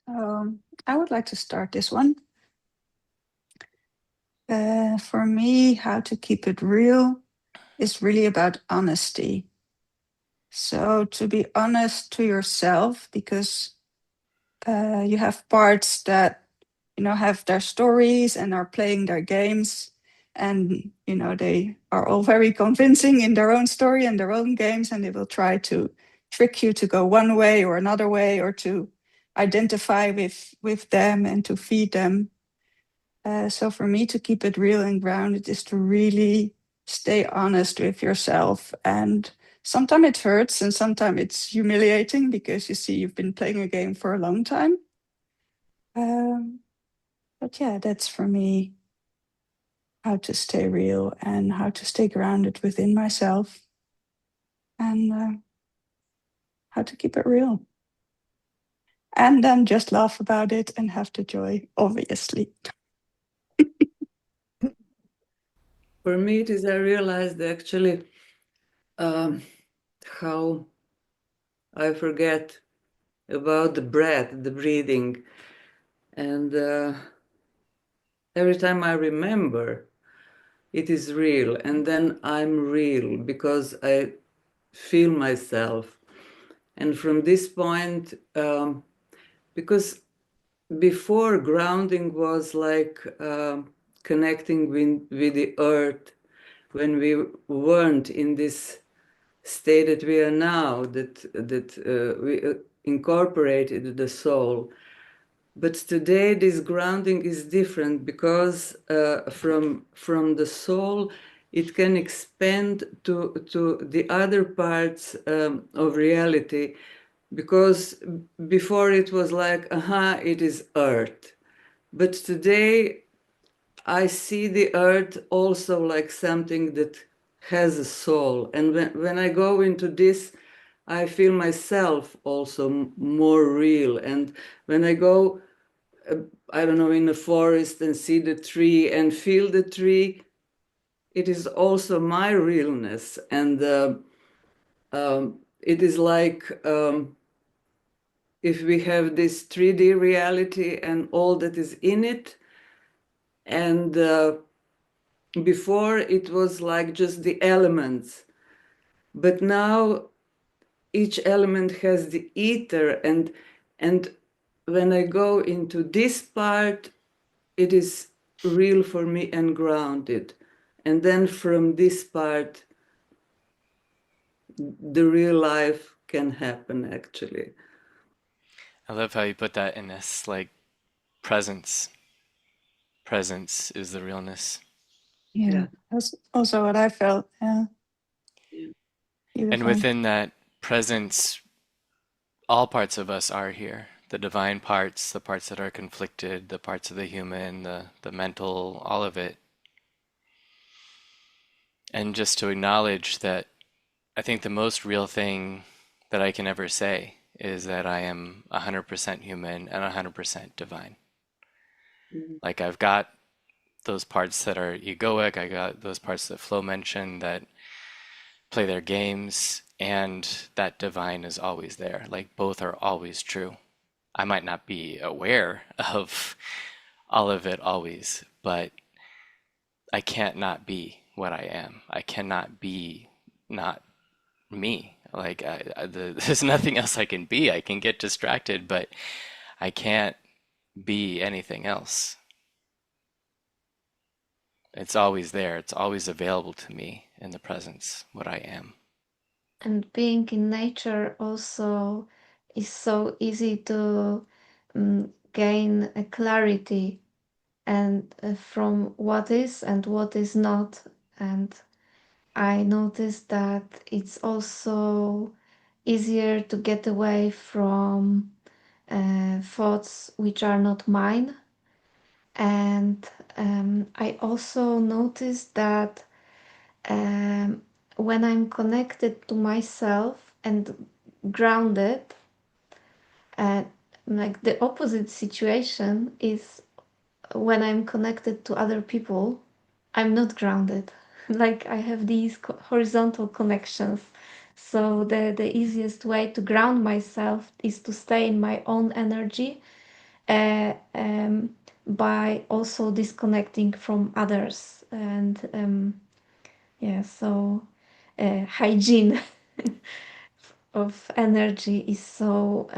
I would like to start this one. For me, how to keep it real is really about honesty. So, to be honest to yourself, because you have parts that have their stories and are playing their games, and they are all very convincing in their own story and their own games, and they will try to trick you to go one way or another way, or to identify with them and to feed them. So for me, to keep it real and grounded is to really stay honest with yourself. And sometimes it hurts and sometimes it's humiliating, because you see you've been playing a game for a long time. But yeah, that's for me how to stay real and how to stay grounded within myself, and how to keep it real. And then just laugh about it and have the joy, obviously. For me, it is I realized actually how I forget about the breath, the breathing, and every time I remember, it is real, and then I'm real because I feel myself. And from this point, because before grounding was like connecting with the earth when we weren't in this state that we are now, that we incorporated the soul. But today, this grounding is different because from the soul, it can expand to the other parts of reality. Because before it was like, it is earth. But today, I see the earth also like something that has a soul. And when I go into this, I feel myself also more real. And when I go, I don't know, in the forest and see the tree and feel the tree, it is also my realness. And it is like if we have this 3D reality and all that is in it. And before it was like just the elements. But now each element has the ether, and when I go into this part, it is real for me and grounded. And then from this part, the real life can happen actually. I love how you put that in this like presence. Presence is the realness. Yeah, Yeah. that's also what I felt. Yeah, Yeah. And beautiful. within that presence, all parts of us are here. The divine parts, the parts that are conflicted, the parts of the human, the mental, all of it. And just to acknowledge that I think the most real thing that I can ever say is that I am 100% human and 100% divine. Mhm. Like I've got those parts that are egoic, I got those parts that Flo mentioned that play their games, and that divine is always there. Like both are always true. I might not be aware of all of it always, but I can't not be what I am. I cannot be not me. Like there's nothing else I can be. I can get distracted, but I can't be anything else. It's always there. It's always available to me in the presence, what I am. And being in nature also is so easy to gain a clarity and from what is and what is not. And I noticed that it's also easier to get away from thoughts which are not mine. And I also noticed that when I'm connected to myself and grounded, uh, like the opposite situation is when I'm connected to other people, I'm not grounded. Like I have these horizontal connections. So the easiest way to ground myself is to stay in my own energy by also disconnecting from others. And so hygiene of energy is so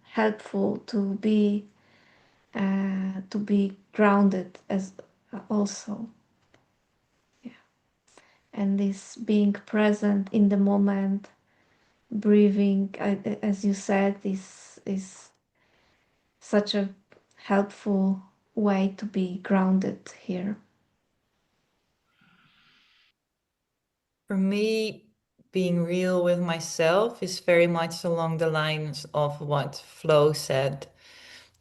helpful to be grounded as also. And this being present in the moment, breathing, as you said, is such a helpful way to be grounded here. For me, being real with myself is very much along the lines of what Flo said.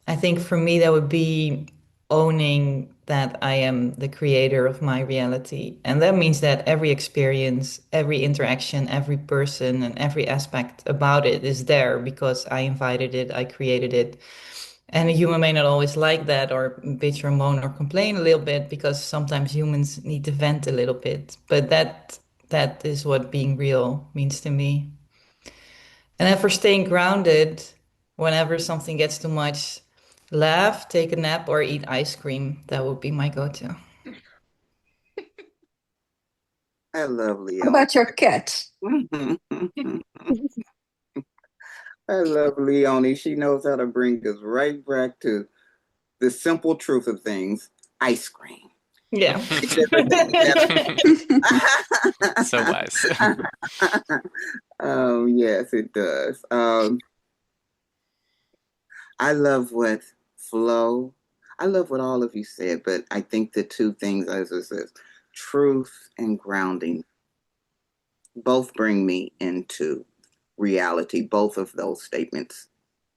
I think for me, that would be owning that I am the creator of my reality. And that means that every experience, every interaction, every person, and every aspect about it is there because I invited it, I created it. And a human may not always like that or bitch or moan or complain a little bit because sometimes humans need to vent a little bit. But that is what being real means to me. And then for staying grounded, whenever something gets too much, laugh, take a nap, or eat ice cream. That would be my go-to. I love Leonie. How about your cat? I love Leonie. She knows how to bring us right back to the simple truth of things: ice cream. Yeah. So wise. Yes, it does. I love what Flo, I love what all of you said, but I think the two things, as it says, truth and grounding, both bring me into reality, both of those statements,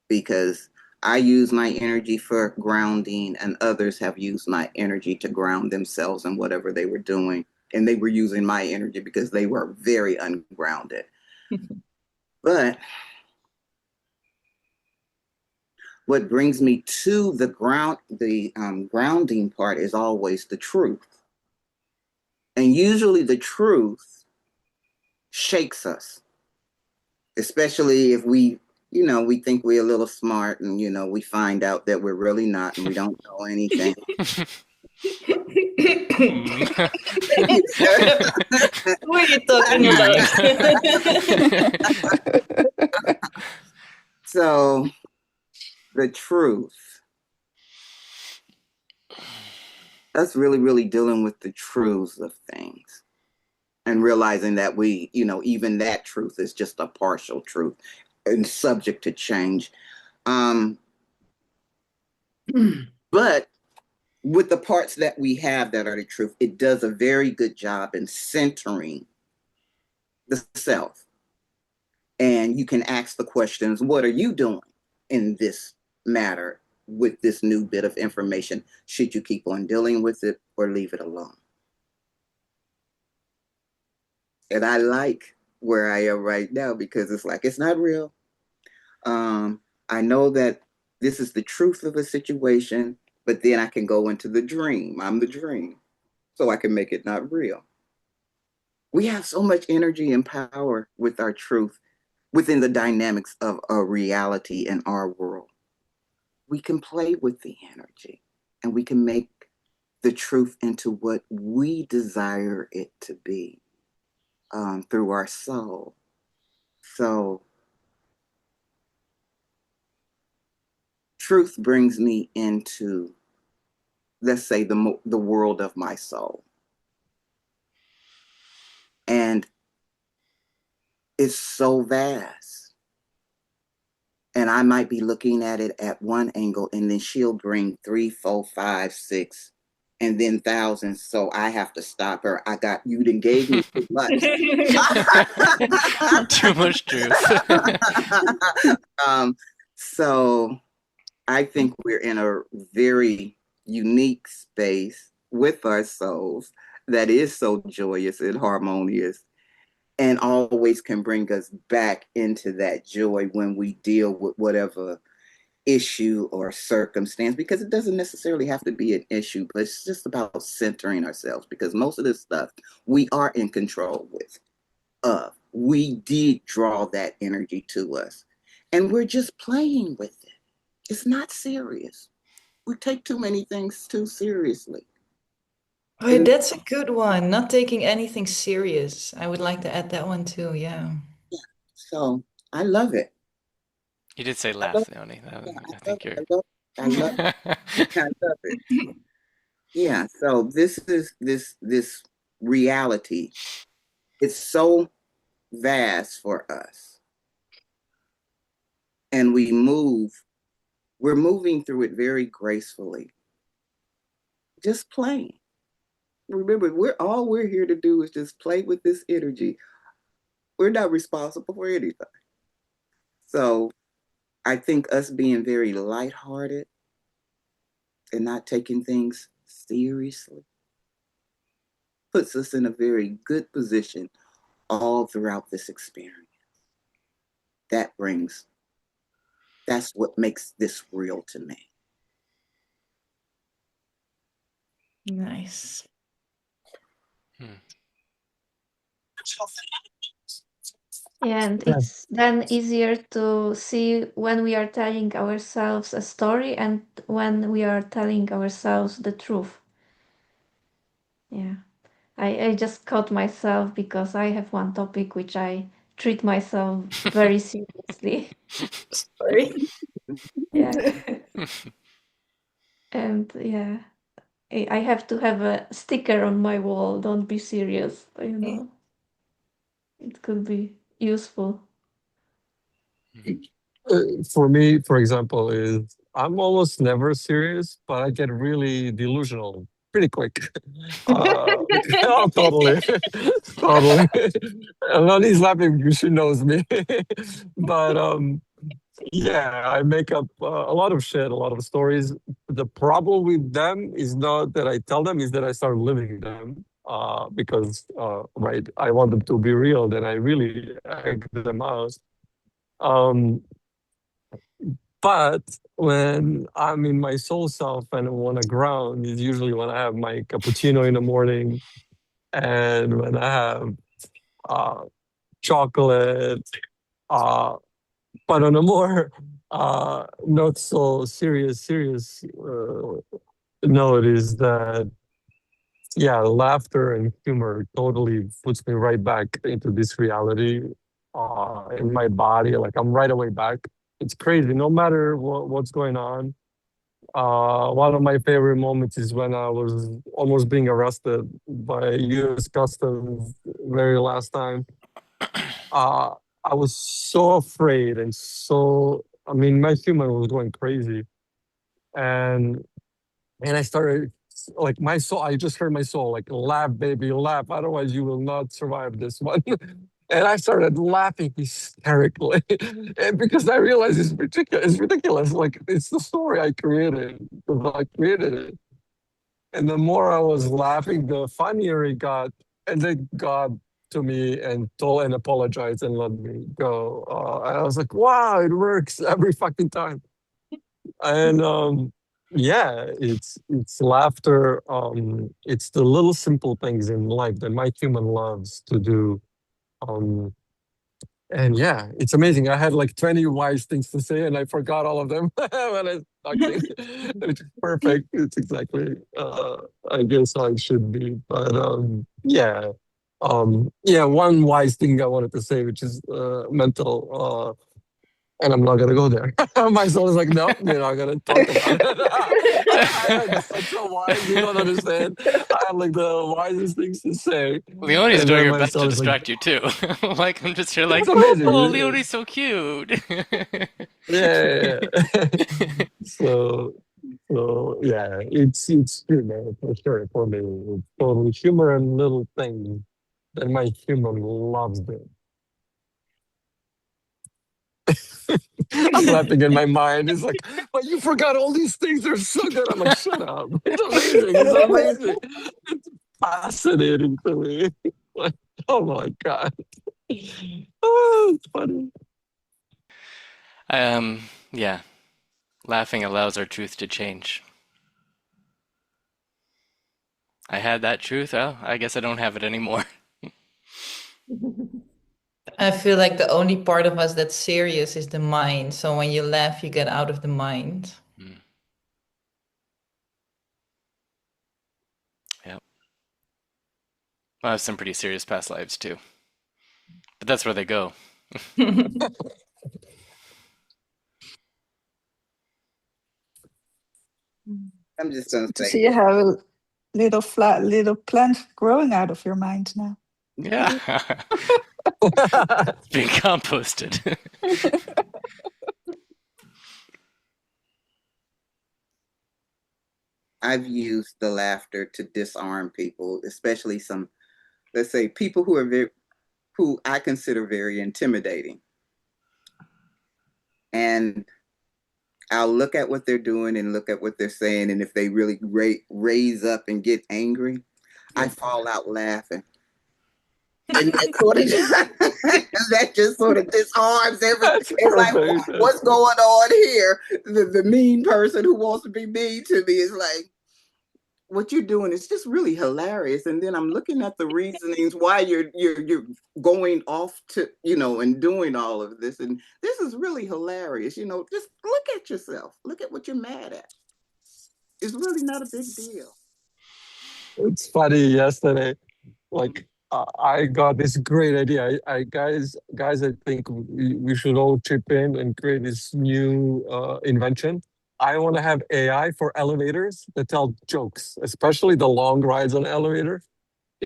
because I use my energy for grounding, and others have used my energy to ground themselves in whatever they were doing. And they were using my energy because they were very ungrounded. But what brings me to the grounding part is always the truth. And usually the truth shakes us, especially if we think we're a little smart and, we find out that we're really not and we don't know anything. What are you talking about? So the truth, us really, really dealing with the truths of things and realizing that we, even that truth is just a partial truth and subject to change. But with the parts that we have that are the truth, it does a very good job in centering the self. And you can ask the questions, what are you doing in this matter with this new bit of information? Should you keep on dealing with it or leave it alone? And I like where I am right now because it's like, it's not real. I know that this is the truth of a situation, but then I can go into the dream. I'm the dream. So I can make it not real. We have so much energy and power with our truth within the dynamics of a reality in our world. We can play with the energy and we can make the truth into what we desire it to be through our soul. So truth brings me into, let's say, the world of my soul. And it's so vast. And I might be looking at it at one angle, and then she'll bring 3, 4, 5, 6, and then thousands. So I have to stop her. You done gave me too much. Too much truth. So I think we're in a very unique space with our souls that is so joyous and harmonious and always can bring us back into that joy when we deal with whatever issue or circumstance, because it doesn't necessarily have to be an issue, but it's just about centering ourselves, because most of this stuff we are in control with. We did draw that energy to us and we're just playing with it. It's not serious. We take too many things too seriously. Oh, that's a good one. Not taking anything serious. I would like to add that one too. Yeah. So I love it. You did say I love laugh, Leonie. yeah, I I love think it. you're. I love it. I love it. Yeah. So this is this reality. It's so vast for us. And we're moving through it very gracefully. Just playing. Remember, we're here to do is just play with this energy. We're not responsible for anything. So I think us being very lighthearted and not taking things seriously puts us in a very good position all throughout this experience. That brings, that's what makes this real to me. Nice. Hmm. Yeah, and Yeah. it's then easier to see when we are telling ourselves a story and when we are telling ourselves the truth. Yeah. I just caught myself because I have one topic which I treat myself very seriously. Sorry. Yeah. And yeah, I have to have a sticker on my wall. Don't be serious, you know. It could be useful. For me, for example, is I'm almost never serious, but I get really delusional pretty quick. Oh, totally, totally. Lonnie's laughing because she knows me, but yeah, I make up a lot of shit, a lot of stories. The problem with them is not that I tell them, is that I start living them. Because right, I want them to be real, then I really act them out. Um, but when I'm in my soul self and I want to ground is usually when I have my cappuccino in the morning and when I have uh, chocolate. Uh, but on a more not so serious note is that, yeah, laughter and humor totally puts me right back into this reality in my body. Like I'm right away back. It's crazy. No matter what's going on. One of my favorite moments is when I was almost being arrested by U.S. Customs very last time. Uh, I was so afraid and so, I mean, my human was going crazy. And I started, like, my soul, I just heard my soul, like, laugh, baby, laugh. Otherwise, you will not survive this one. And I started laughing hysterically. And because I realized it's ridiculous. It's ridiculous. Like, it's the story I created. I created it. And the more I was laughing, the funnier it got. And then God to me and told and apologized and let me go. And I was like, wow, it works every fucking time. And yeah, it's laughter. It's the little simple things in life that my human loves to do. Um, and yeah, it's amazing. I had like 20 wise things to say, and I forgot all of them when I talked in. Which is perfect. It's exactly, I guess, how it should be. But yeah, yeah. One wise thing I wanted to say, which is mental. And I'm not gonna go there. My soul is like, no, we're not gonna talk about it. I am such a wise, you don't understand. I have like the wisest things to say. Leonie's And doing then her my best to soul is like, distract you too. Like I'm just here, it's like, oh, amazing. Leonie's so cute. Yeah. So yeah, it's true, man, for sure. For me, it's totally humor and little things that my human loves doing. I'm laughing in my mind. It's like, but you forgot all these things. They're so good. I'm like, shut up. It's amazing. It's amazing. It's fascinating to me. Like, oh my God. Oh, it's funny. Yeah, laughing allows our truth to change. I had that truth. Oh, I guess I don't have it anymore. I feel like the only part of us that's serious is the mind. So when you laugh, you get out of the mind. Mm. Yep. I have some pretty serious past lives too, but that's where they go. I'm just gonna To say see you this. have a little plant growing out of your mind now. Yeah. It's being composted. I've used the laughter to disarm people, especially some, let's say, people who I consider very intimidating. And I'll look at what they're doing and look at what they're saying, and if they really raise up and get angry, I fall out laughing. And that just sort of disarms everything. That's It's like, perfect. what's going on here? The mean person who wants to be mean to me is like, what you're doing is just really hilarious. And then I'm looking at the reasonings why you're going off to, and doing all of this. And this is really hilarious. Just look at yourself. Look at what you're mad at. It's really not a big deal. It's funny. Yesterday, like I got this great idea. Guys, I think we should all chip in and create this new invention. I want to have AI for elevators that tell jokes, especially the long rides on elevator.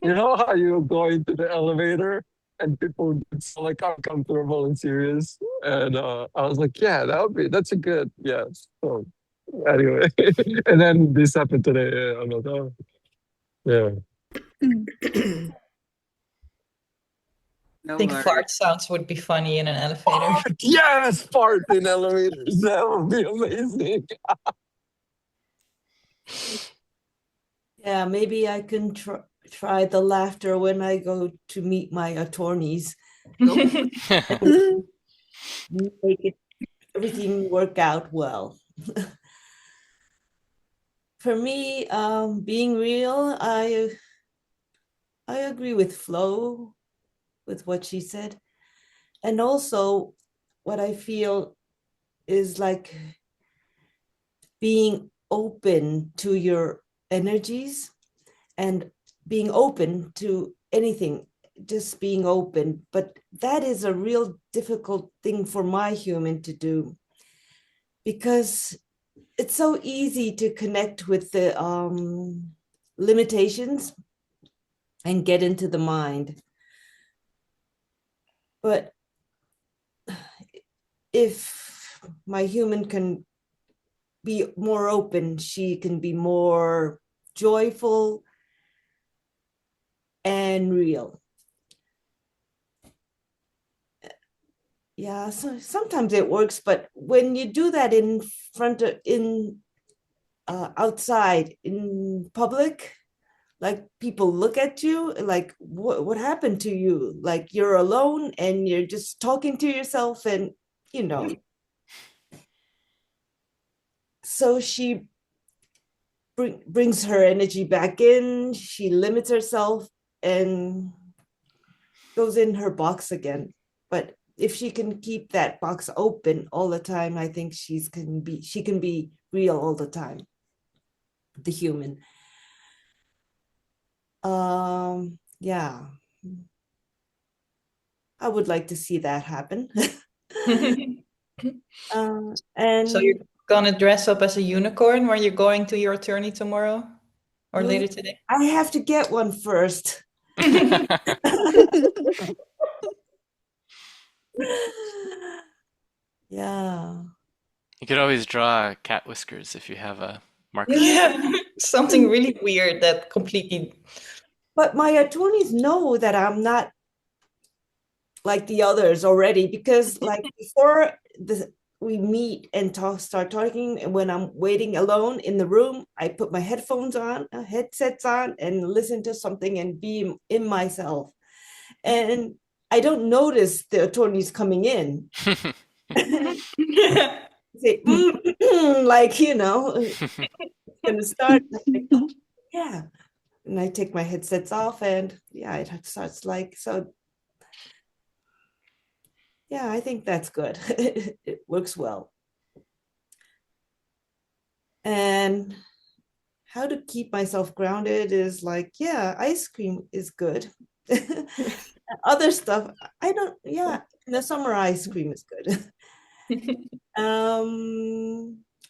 You know how you go into the elevator and people get so like uncomfortable and serious, and I was like, yeah, that's a good, yeah. So anyway, and then this happened today. I'm like, oh, yeah. I think fart sounds would be funny in an elevator. Oh, yes, fart in elevators. That would be amazing. Yeah, maybe I can try the laughter when I go to meet my attorneys. Make everything work out well. For me, being real, I agree with Flo, with what she said. And also what I feel is like being open to your energies and being open to anything, just being open. But that is a real difficult thing for my human to do, because it's so easy to connect with the limitations and get into the mind. But if my human can be more open, she can be more joyful and real. Yeah, so sometimes it works, but when you do that outside in public, like people look at you like, what happened to you? Like you're alone and you're just talking to yourself, and so she brings her energy back in, she limits herself and goes in her box again. But if she can keep that box open all the time, I think she can be real all the time, the human. Yeah, I would like to see that happen. And So you're gonna dress up as a unicorn when you're going to your attorney tomorrow or later today? I have to get one first. Yeah. You could always draw cat whiskers if you have a marker. Yeah, something really weird that completely. But my attorneys know that I'm not like the others already, because like before we meet and start talking, and when I'm waiting alone in the room, I put my headsets on and listen to something and be in myself. And I don't notice the attorneys coming in. Say, like, gonna start. Yeah. And I take my headsets off, and yeah, it starts like, so Yeah, I think that's good. It works well. And how to keep myself grounded is like, yeah, ice cream is good. Other stuff, I don't, yeah, in the summer, ice cream is good.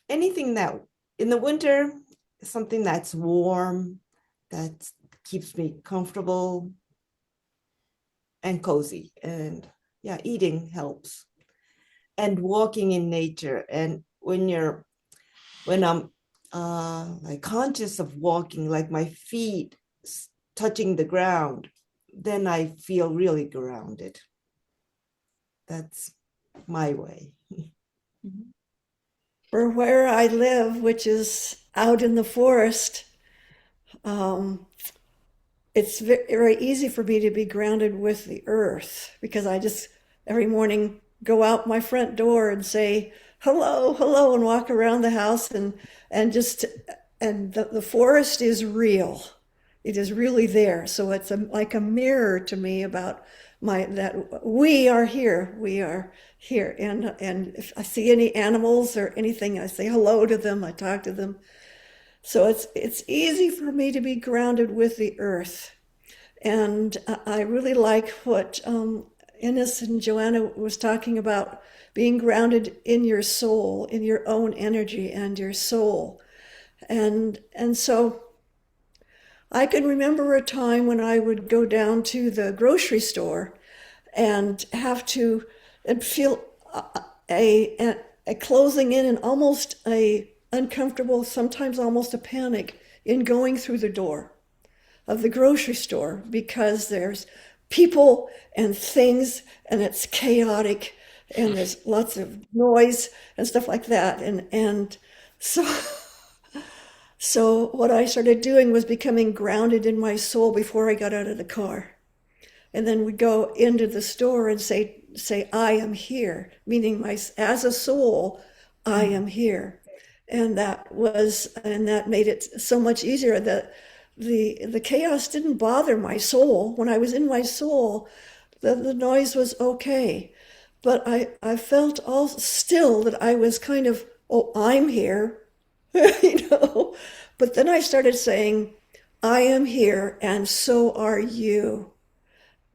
Anything that in the winter, something that's warm, that keeps me comfortable and cozy. And yeah, eating helps. And walking in nature. And when I'm like conscious of walking, like my feet touching the ground, then I feel really grounded. That's my way. For where I live, which is out in the forest, it's very easy for me to be grounded with the earth because I just every morning go out my front door and say hello, hello, and walk around the house and just and the forest is real. It is really there. So it's like a mirror to me about my that we are here. We are here. And if I see any animals or anything, I say hello to them. I talk to them. So it's easy for me to be grounded with the earth. And I really like what Ines and Joanna was talking about, being grounded in your soul, in your own energy and your soul. And so I can remember a time when I would go down to the grocery store and have to and feel a closing in and almost a uncomfortable, sometimes almost a panic in going through the door of the grocery store because there's people and things and it's chaotic and there's lots of noise and stuff like that. And so so what I started doing was becoming grounded in my soul before I got out of the car. And then we'd go into the store and say, I am here, meaning as a soul, I am here. And that made it so much easier that the chaos didn't bother my soul. When I was in my soul, the noise was okay. But I felt all still that I was kind of, oh, I'm here, you know. But then I started saying, I am here and so are you.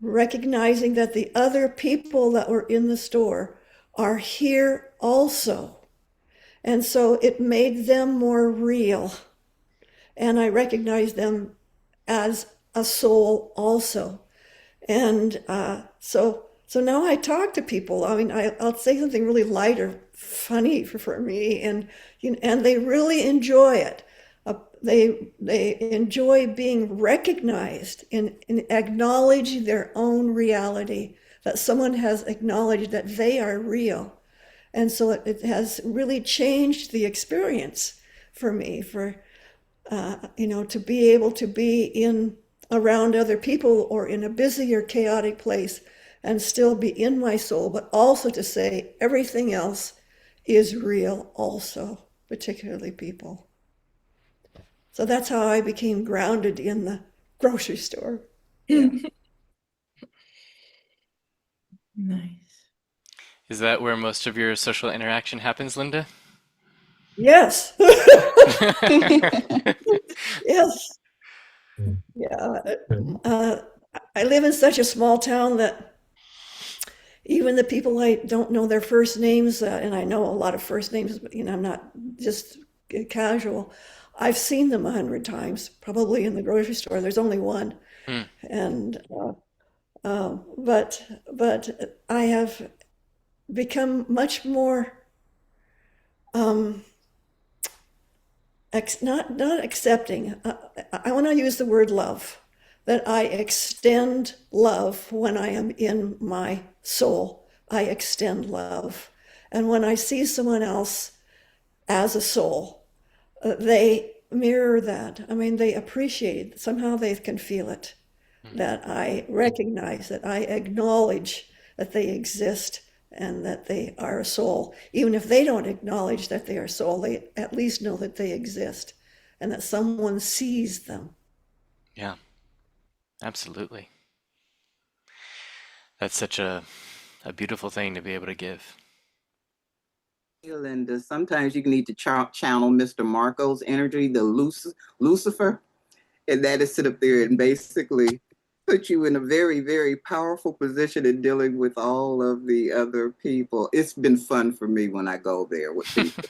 Recognizing that the other people that were in the store are here also. And so it made them more real. And I recognized them as a soul also. And so now I talk to people. I mean, I'll say something really light or funny for me, and they really enjoy it. They enjoy being recognized in acknowledging their own reality, that someone has acknowledged that they are real. And so it has really changed the experience for me, to be able to be around other people or in a busy or chaotic place and still be in my soul, but also to say everything else is real also, particularly people. So that's how I became grounded in the grocery store. Yeah. Nice. Is that where most of your social interaction happens, Linda? Yes. Yes. Yeah. I live in such a small town that even the people I don't know their first names, and I know a lot of first names, but I'm not just casual. I've seen them 100 times, probably in the grocery store. There's only one, and but I have become much more not accepting. I want to use the word love. That I extend love when I am in my soul. I extend love, and when I see someone else as a soul, they mirror that. I mean, they appreciate it. Somehow they can feel it. That I recognize, that I acknowledge that they exist and that they are a soul. Even if they don't acknowledge that they are soul, they at least know that they exist and that someone sees them. Yeah, absolutely. That's such a a beautiful thing to be able to give. Linda, sometimes you need to channel Mr. Marco's energy, the Lucifer, and that is sit up there and basically put you in a very, very powerful position in dealing with all of the other people. It's been fun for me when I go there with people.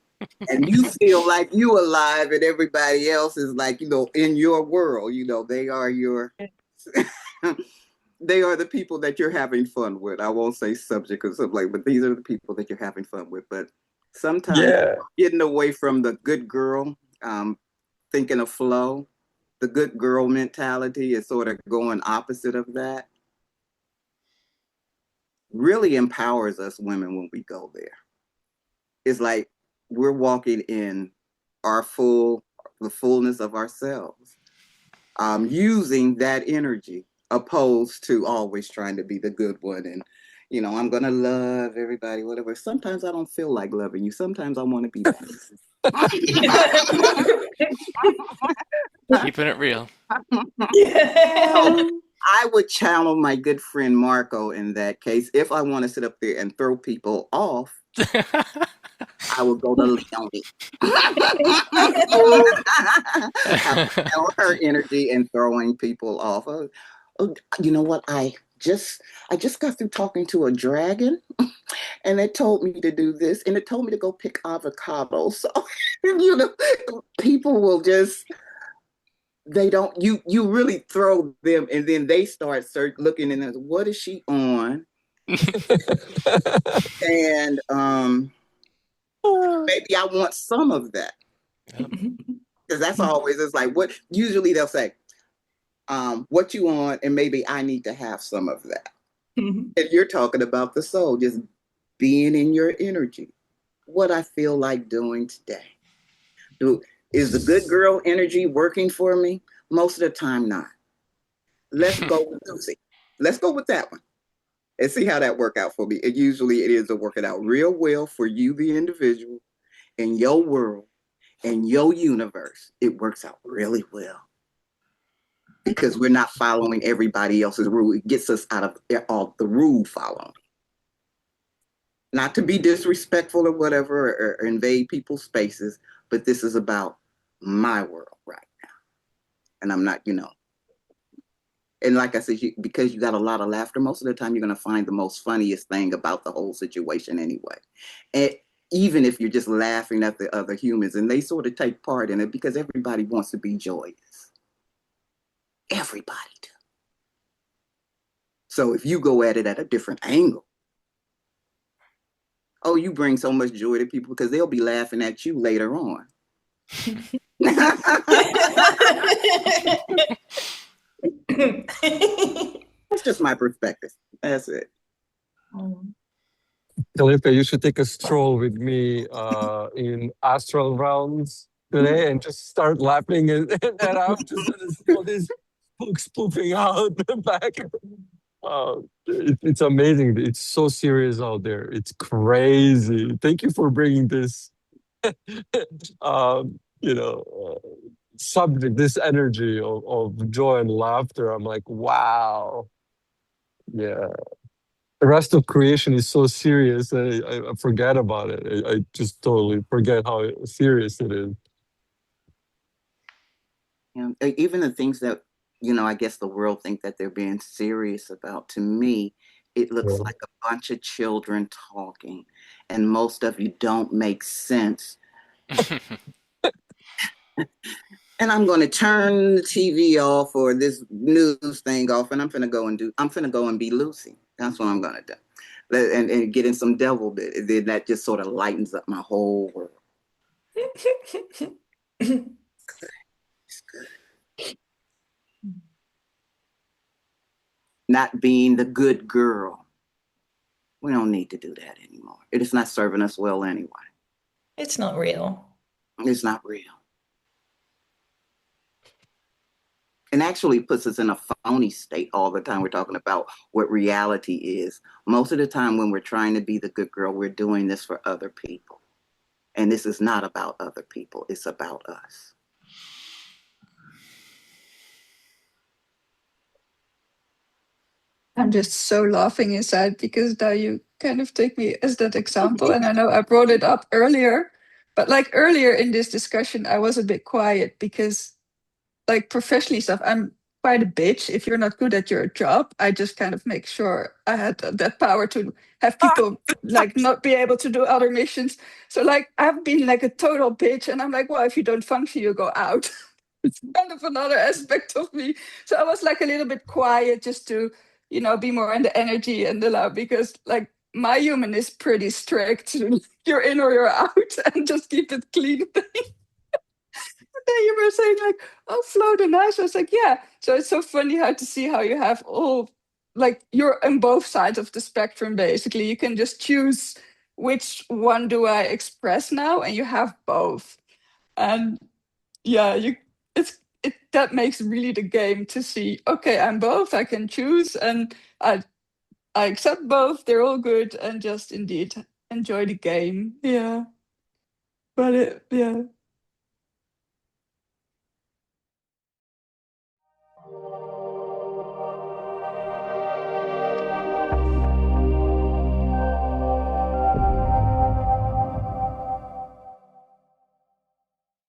And you feel like you alive and everybody else is like, in your world, they are your they are the people that you're having fun with. I won't say subject or something but these are the people that you're having fun with. But sometimes getting away from the good girl, thinking of flow, the good girl mentality is sort of going opposite of that. Really empowers us women when we go there. It's like we're walking in the fullness of ourselves, using that energy opposed to always trying to be the good one and I'm gonna love everybody, whatever. Sometimes I don't feel like loving you. Sometimes I want to be Keeping it real. I would channel my good friend Marco in that case. If I want to sit up there and throw people off, I would go to Leonie. I would channel her energy and throwing people off. You know what? I just got through talking to a dragon, and it told me to do this, and it told me to go pick avocados. So people will just. They don't. You really throw them, and then they start looking in. What is she on? And maybe I want some of that, because that's always it's like what. Usually they'll say, "What you want?" And maybe I need to have some of that. And you're talking about the soul, just being in your energy. What I feel like doing today. Is the good girl energy working for me? Most of the time, not. Let's go with Lucy. Let's go with that one and see how that work out for me. It is working out real well for you, the individual, in your world, in your universe. It works out really well because we're not following everybody else's rule. It gets us out of all the rule following. Not to be disrespectful or whatever, or invade people's spaces, but this is about my world right now. And I'm not, and like I said, because you got a lot of laughter, most of the time you're going to find the most funniest thing about the whole situation anyway. And even if you're just laughing at the other humans, and they sort of take part in it because everybody wants to be joyous. Everybody do. So if you go at it at a different angle, you bring so much joy to people because they'll be laughing at you later on. That's just my perspective. That's it. Felipe, you should take a stroll with me in astral realms today and just start laughing and I'm just gonna see all these books pooping out the back. It's amazing. It's so serious out there. It's crazy. Thank you for bringing this, subject, this energy of joy and laughter. I'm like, wow. Yeah. The rest of creation is so serious that I forget about it. I just totally forget how serious it is. And even the things that, I guess the world think that they're being serious about, to me, it looks like a bunch of children talking, and most of you don't make sense. And I'm going to turn the TV off or this news thing off, and I'm finna go and be Lucy. That's what I'm going to do. And get in some devil bit. And then that just sort of lightens up my whole world. It's good. Not being the good girl. We don't need to do that anymore. It is not serving us well anyway. It's not real. It's not real. And actually puts us in a phony state all the time. We're talking about what reality is. Most of the time when we're trying to be the good girl, we're doing this for other people. And this is not about other people. It's about us. I'm just so laughing inside because now you kind of take me as that example. And I know I brought it up earlier, but like earlier in this discussion, I was a bit quiet because like professionally stuff, I'm quite a bitch. If you're not good at your job, I just kind of make sure I had that power to have people like not be able to do other missions. So like I've been like a total bitch, and I'm like, well, if you don't function, you go out. It's kind of another aspect of me. So I was like a little bit quiet just to, you know, be more in the energy and the love, because like my human is pretty strict. You're in or you're out, and just keep it clean. Then you were saying like, oh, float and ice. I was like, yeah. So it's so funny how to see how you have all, like you're on both sides of the spectrum, basically. You can just choose which one do I express now, and you have both. And yeah, that makes really the game to see, okay, I'm both, I can choose, and I accept both, they're all good, and just indeed enjoy the game. Yeah. But yeah.